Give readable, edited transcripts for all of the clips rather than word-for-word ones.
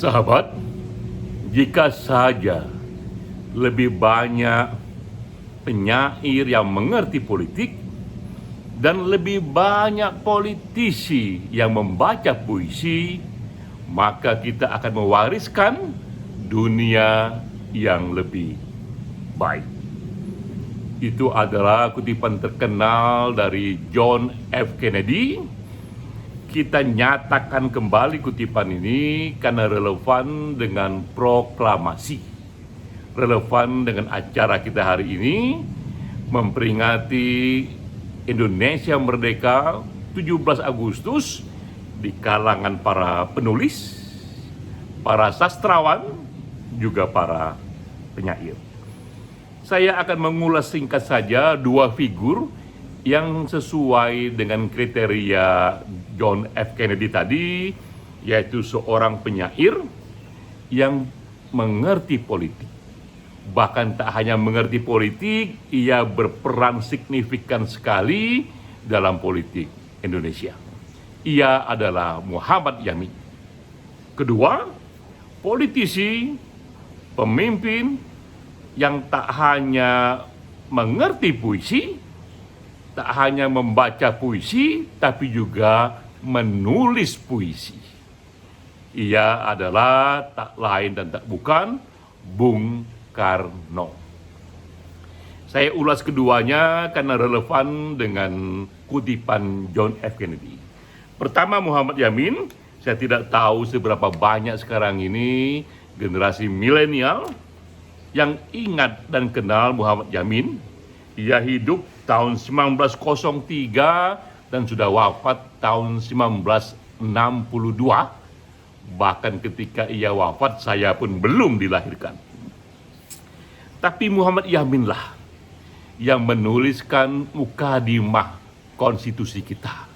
Sahabat, jika saja lebih banyak penyair yang mengerti politik dan lebih banyak politisi yang membaca puisi, maka kita akan mewariskan dunia yang lebih baik. Itu adalah kutipan terkenal dari John F. Kennedy. Kita nyatakan kembali kutipan ini karena relevan dengan proklamasi, relevan dengan acara kita hari ini, memperingati Indonesia Merdeka 17 Agustus di kalangan para penulis, para sastrawan, juga para penyair. Saya akan mengulas singkat saja dua figur yang sesuai dengan kriteria John F. Kennedy tadi, yaitu seorang penyair yang mengerti politik. Bahkan tak hanya mengerti politik, ia berperan signifikan sekali dalam politik Indonesia. Ia adalah Muhammad Yamin. Kedua, politisi, pemimpin yang tak hanya mengerti puisi, tak hanya membaca puisi, tapi juga menulis puisi. Ia adalah tak lain dan tak bukan Bung Karno. Saya ulas keduanya karena relevan dengan kutipan John F. Kennedy. Pertama, Muhammad Yamin. Saya tidak tahu seberapa banyak sekarang ini generasi milenial yang ingat dan kenal Muhammad Yamin. Ia hidup tahun 1903 dan sudah wafat tahun 1962. Bahkan ketika ia wafat, saya pun belum dilahirkan. Tapi Muhammad Yamin lah yang menuliskan Mukadimah Konstitusi kita.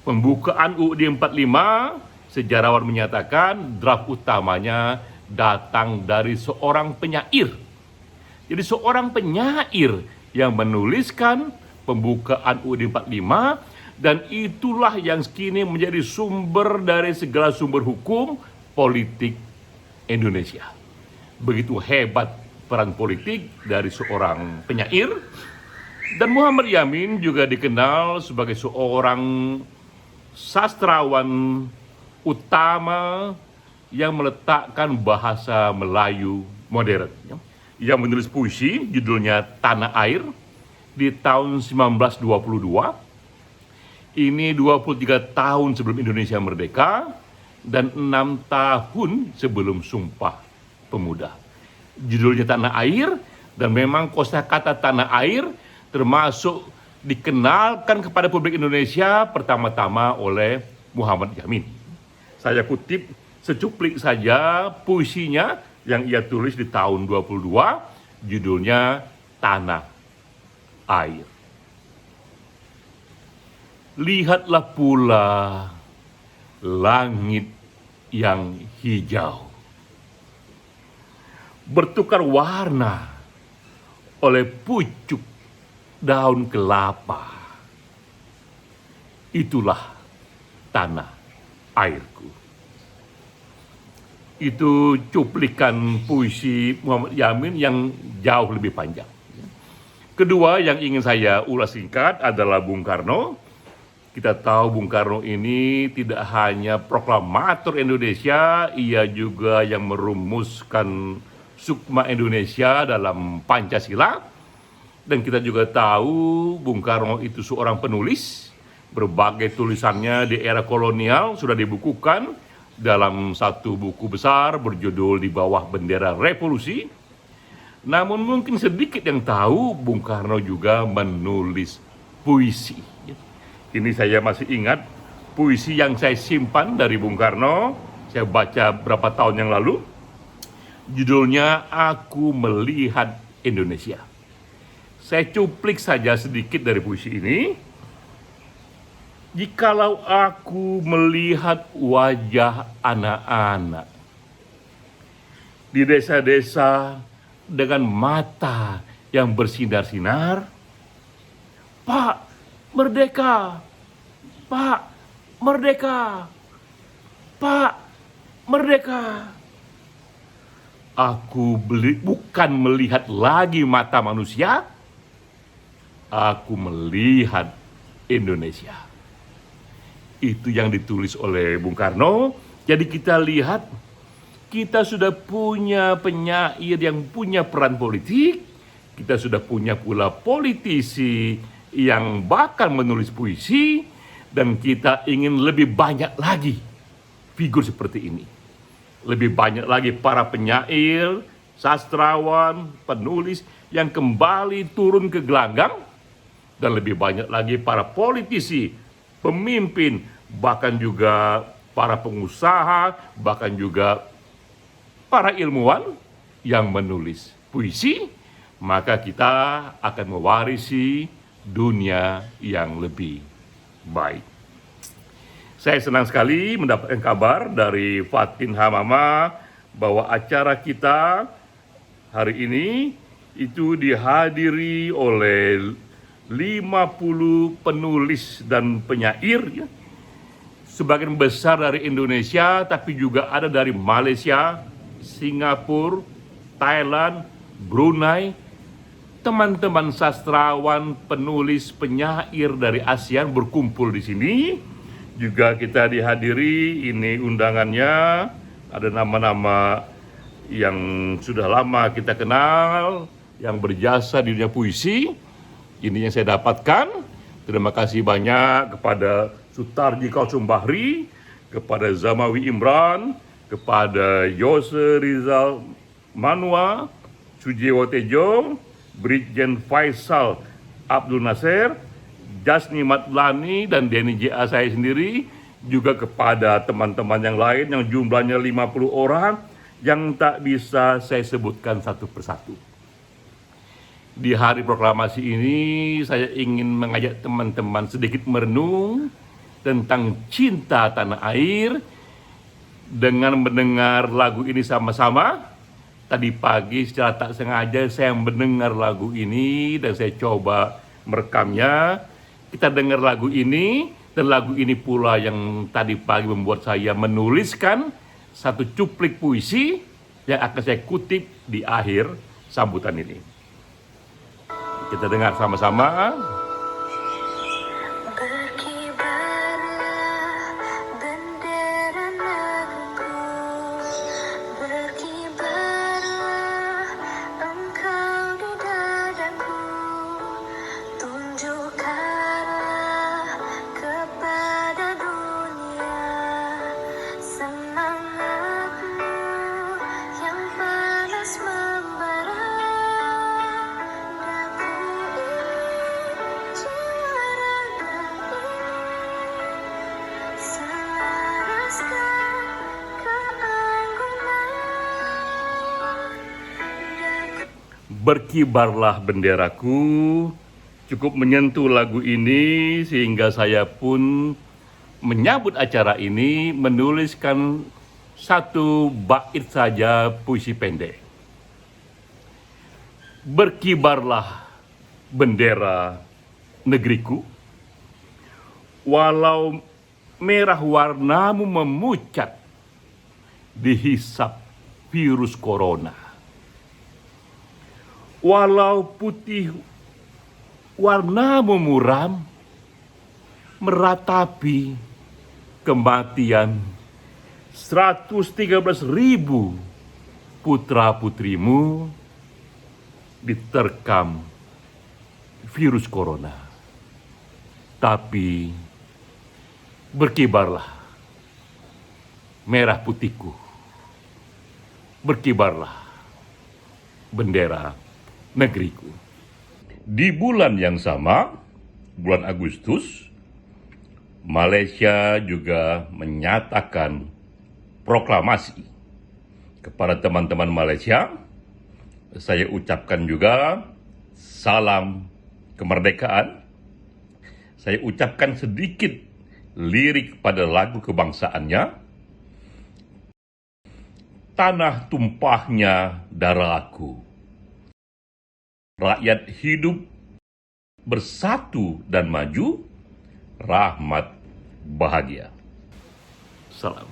Pembukaan UUD 45, sejarawan menyatakan draft utamanya datang dari seorang penyair. Jadi seorang penyair yang menuliskan pembukaan UUD 45, dan itulah yang kini menjadi sumber dari segala sumber hukum politik Indonesia. Begitu hebat peran politik dari seorang penyair. Dan Muhammad Yamin juga dikenal sebagai seorang sastrawan utama yang meletakkan bahasa Melayu modern. Ia menulis puisi judulnya Tanah Air di tahun 1922. Ini 23 tahun sebelum Indonesia merdeka dan 6 tahun sebelum Sumpah Pemuda. Judulnya Tanah Air, dan memang kosakata tanah air termasuk dikenalkan kepada publik Indonesia pertama-tama oleh Muhammad Yamin. Saya kutip secuplik saja puisinya yang ia tulis di tahun 22, judulnya Tanah Air. Lihatlah pula langit yang hijau, bertukar warna oleh pucuk daun kelapa. Itulah tanah airku. Itu cuplikan puisi Muhammad Yamin yang jauh lebih panjang. Kedua yang ingin saya ulas singkat adalah Bung Karno. Kita tahu Bung Karno ini tidak hanya proklamator Indonesia, ia juga yang merumuskan sukma Indonesia dalam Pancasila. Dan kita juga tahu Bung Karno itu seorang penulis. Berbagai tulisannya di era kolonial sudah dibukukan dalam satu buku besar berjudul Di Bawah Bendera Revolusi. Namun mungkin sedikit yang tahu Bung Karno juga menulis puisi. Ini saya masih ingat puisi yang saya simpan dari Bung Karno. Saya baca berapa tahun yang lalu. Judulnya Aku Melihat Indonesia. Saya cuplik saja sedikit dari puisi ini. Jikalau aku melihat wajah anak-anak di desa-desa dengan mata yang bersinar-sinar, Pak, merdeka! Pak, merdeka! Pak, merdeka. Bukan melihat lagi mata manusia, aku melihat Indonesia. Itu yang ditulis oleh Bung Karno. Jadi kita lihat, kita sudah punya penyair yang punya peran politik, kita sudah punya pula politisi yang bahkan menulis puisi, dan kita ingin lebih banyak lagi figur seperti ini. Lebih banyak lagi para penyair, sastrawan, penulis yang kembali turun ke gelanggang, dan lebih banyak lagi para politisi, pemimpin, bahkan juga para pengusaha, bahkan juga para ilmuwan yang menulis puisi, maka kita akan mewarisi dunia yang lebih baik. Saya senang sekali mendapatkan kabar dari Fatin Hamama bahwa acara kita hari ini itu dihadiri oleh 50 penulis dan penyair, ya. Sebagian besar dari Indonesia, tapi juga ada dari Malaysia, Singapura, Thailand, Brunei. Teman-teman sastrawan, penulis, penyair dari ASEAN berkumpul di sini. Juga kita dihadiri, ini undangannya, ada nama-nama yang sudah lama kita kenal, yang berjasa di dunia puisi. Ini yang saya dapatkan. Terima kasih banyak kepada Sutarji Kautsum Bahri, kepada Zamawi Imran, kepada Yose Rizal Manua, Sujiwo Tejo, Brigjen Faisal Abdul Nasir, Jasni Matlani, dan Denny J.A. saya sendiri, juga kepada teman-teman yang lain yang jumlahnya 50 orang yang tak bisa saya sebutkan satu persatu. Di hari proklamasi ini saya ingin mengajak teman-teman sedikit merenung tentang cinta tanah air dengan mendengar lagu ini sama-sama. Tadi pagi secara tak sengaja saya mendengar lagu ini dan saya coba merekamnya. Kita dengar lagu ini, dan lagu ini pula yang tadi pagi membuat saya menuliskan satu cuplik puisi yang akan saya kutip di akhir sambutan ini. Kita dengar sama-sama. Berkibarlah benderaku, cukup menyentuh lagu ini sehingga saya pun menyambut acara ini menuliskan satu bait saja puisi pendek. Berkibarlah bendera negeriku, walau merah warnamu memucat dihisap virus corona. Walau putih warnamu muram meratapi kematian 113.000 putra-putrimu diterkam virus corona. Tapi berkibarlah merah putihku, berkibarlah bendera negeriku. Di bulan yang sama, bulan Agustus, Malaysia juga menyatakan proklamasi. Kepada teman-teman Malaysia, saya ucapkan juga salam kemerdekaan. Saya ucapkan sedikit lirik pada lagu kebangsaannya. Tanah tumpahnya darahku. Rakyat hidup bersatu dan maju, rahmat bahagia. Salam.